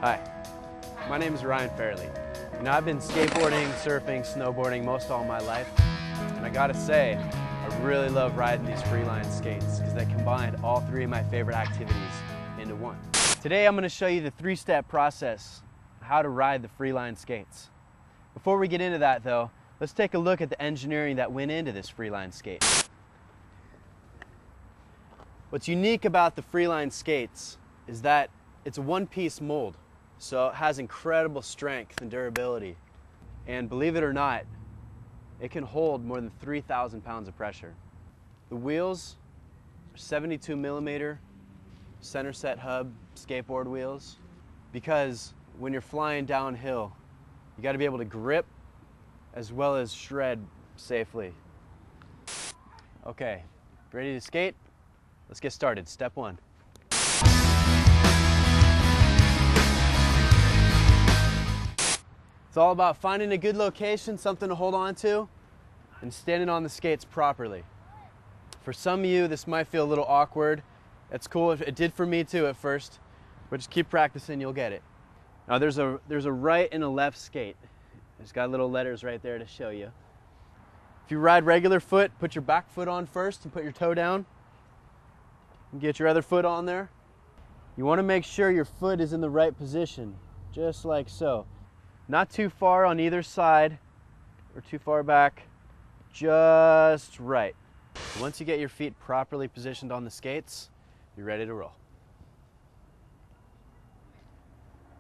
Hi, my name is Ryan Fairley. I've been skateboarding, surfing, snowboarding most all my life, and I gotta say, I really love riding these Freeline skates because they combined all three of my favorite activities into one. Today I'm going to show you the three-step process how to ride the Freeline skates. Before we get into that though, let's take a look at the engineering that went into this Freeline skate. What's unique about the Freeline skates is that it's a one-piece mold, so it has incredible strength and durability. And believe it or not, it can hold more than 3,000 pounds of pressure. The wheels are 72 millimeter center set hub skateboard wheels, because when you're flying downhill, you got to be able to grip as well as shred safely. Okay, ready to skate? Let's get started. Step one. It's all about finding a good location, something to hold on to, and standing on the skates properly. For some of you, this might feel a little awkward. That's cool. It did for me too at first, but just keep practicing, you'll get it. Now there's a right and a left skate. It's got little letters right there to show you. If you ride regular foot, put your back foot on first and put your toe down. And get your other foot on there. You want to make sure your foot is in the right position, just like so. Not too far on either side or too far back, just right. Once you get your feet properly positioned on the skates, you're ready to roll.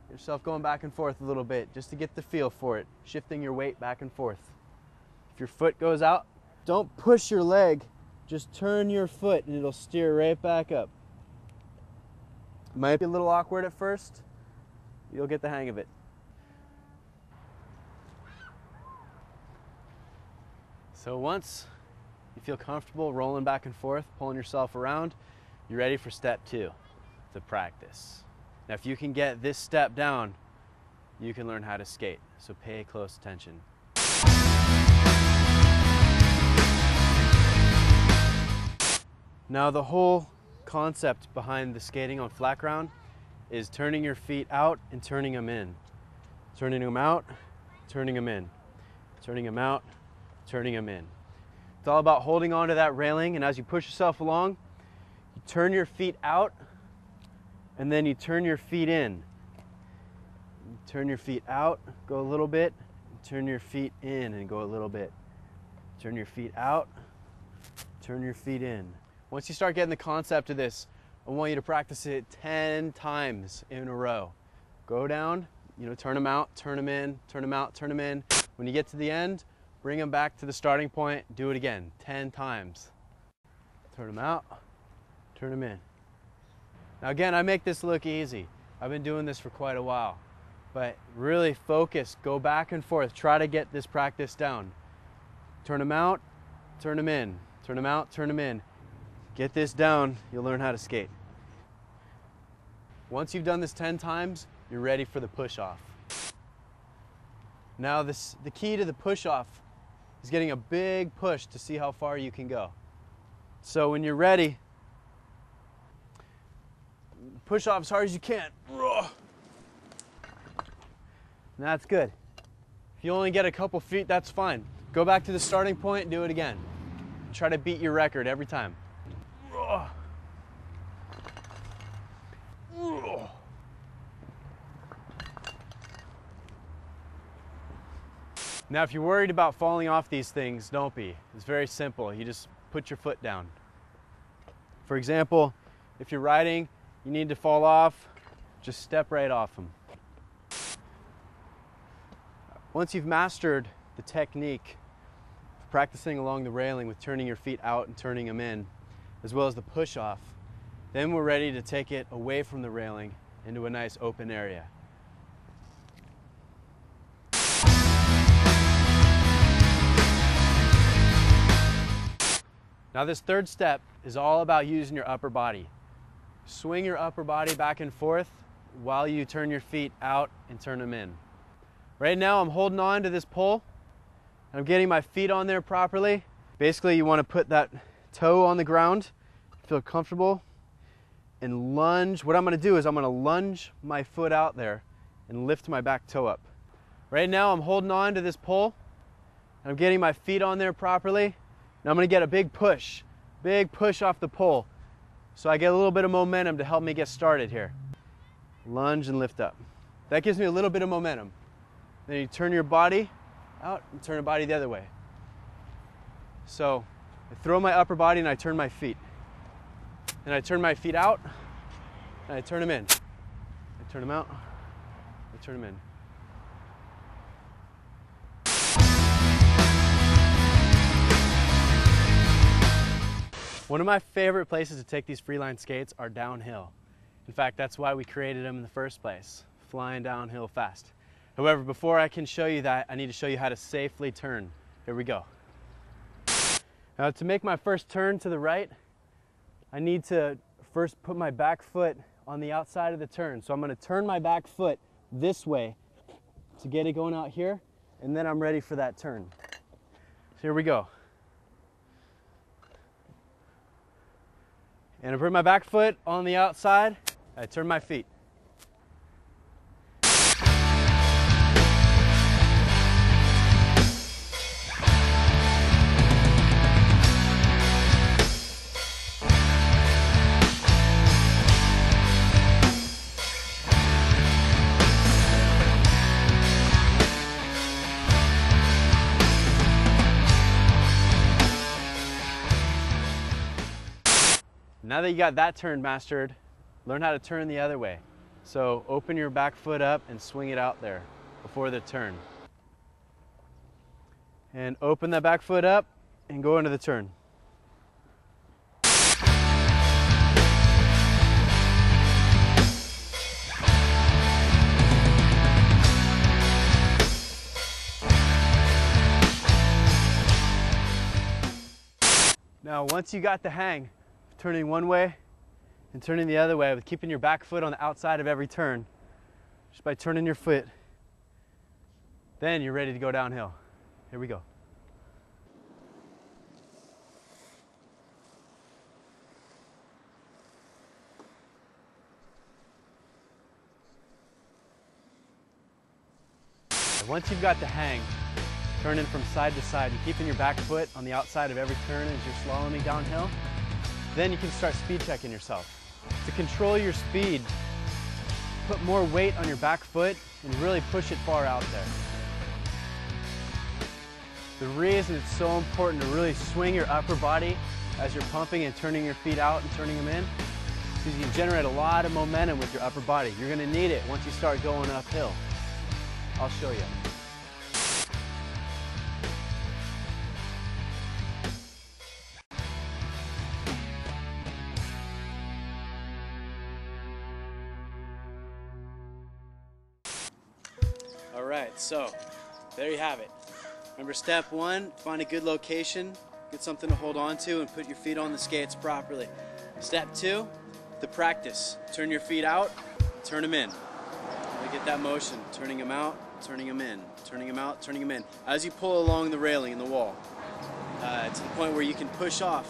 Get yourself going back and forth a little bit just to get the feel for it, shifting your weight back and forth. If your foot goes out, don't push your leg, just turn your foot and it'll steer right back up. Might be a little awkward at first, you'll get the hang of it. So once you feel comfortable rolling back and forth, pulling yourself around, you're ready for step two, to practice. Now if you can get this step down, you can learn how to skate, so pay close attention. Now the whole concept behind the skating on flat ground is turning your feet out and turning them in. Turning them out, turning them in. Turning them out, turning them in. It's all about holding on to that railing, and as you push yourself along, you turn your feet out and then you turn your feet in. You turn your feet out, go a little bit, turn your feet in and go a little bit. Turn your feet out, turn your feet in. Once you start getting the concept of this, I want you to practice it 10 times in a row. Go down, turn them out, turn them in, turn them out, turn them in. When you get to the end, bring them back to the starting point, do it again, 10 times. Turn them out, turn them in. Now again, I make this look easy. I've been doing this for quite a while, but really focus, go back and forth, try to get this practice down. Turn them out, turn them in, turn them out, turn them in. Get this down, you'll learn how to skate. Once you've done this 10 times, you're ready for the push-off. Now the key to the push-off is getting a big push to see how far you can go. So when you're ready, push off as hard as you can. And that's good. If you only get a couple feet, that's fine. Go back to the starting point and do it again. Try to beat your record every time. Now if you're worried about falling off these things, don't be. It's very simple. You just put your foot down. For example, if you're riding, you need to fall off, just step right off them. Once you've mastered the technique of practicing along the railing with turning your feet out and turning them in, as well as the push-off, then we're ready to take it away from the railing into a nice open area. Now this third step is all about using your upper body. Swing your upper body back and forth while you turn your feet out and turn them in. Right now I'm holding on to this pole. I'm getting my feet on there properly. Basically you want to put that toe on the ground, feel comfortable, and lunge. What I'm going to do is I'm going to lunge my foot out there and lift my back toe up. Right now I'm holding on to this pole and I'm getting my feet on there properly. And I'm gonna get a big push off the pole. So I get a little bit of momentum to help me get started here. Lunge and lift up. That gives me a little bit of momentum. Then you turn your body out and turn your body the other way. So I throw my upper body and I turn my feet. And I turn my feet out and I turn them in. I turn them out, I turn them in. One of my favorite places to take these Freeline skates are downhill. In fact, that's why we created them in the first place, flying downhill fast. However, before I can show you that, I need to show you how to safely turn. Here we go. Now, to make my first turn to the right, I need to first put my back foot on the outside of the turn. So I'm going to turn my back foot this way to get it going out here, and then I'm ready for that turn. So here we go. And I put my back foot on the outside, I turn my feet. Now that you got that turn mastered, learn how to turn the other way. So open your back foot up and swing it out there before the turn. And open that back foot up and go into the turn. Now once you got the hang, turning one way and turning the other way with keeping your back foot on the outside of every turn, just by turning your foot, then you're ready to go downhill. Here we go. And once you've got the hang, turning from side to side and keeping your back foot on the outside of every turn as you're slaloming downhill, then you can start speed checking yourself. To control your speed, put more weight on your back foot and really push it far out there. The reason it's so important to really swing your upper body as you're pumping and turning your feet out and turning them in, is because you generate a lot of momentum with your upper body. You're going to need it once you start going uphill. I'll show you. All right, so there you have it. Remember, step one, find a good location, get something to hold on to, and put your feet on the skates properly. Step two, the practice. Turn your feet out, turn them in. You get that motion, turning them out, turning them in, turning them out, turning them in. As you pull along the railing in the wall, to the point where you can push off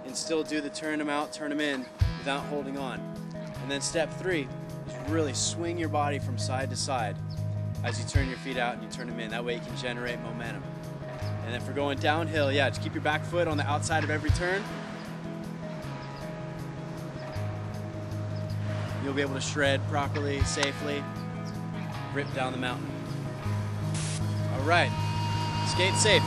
and still do the turn them out, turn them in without holding on. And then step three is really swing your body from side to side as you turn your feet out and you turn them in. That way you can generate momentum. And then for going downhill, yeah, just keep your back foot on the outside of every turn. You'll be able to shred properly, safely, rip down the mountain. All right, skate safe.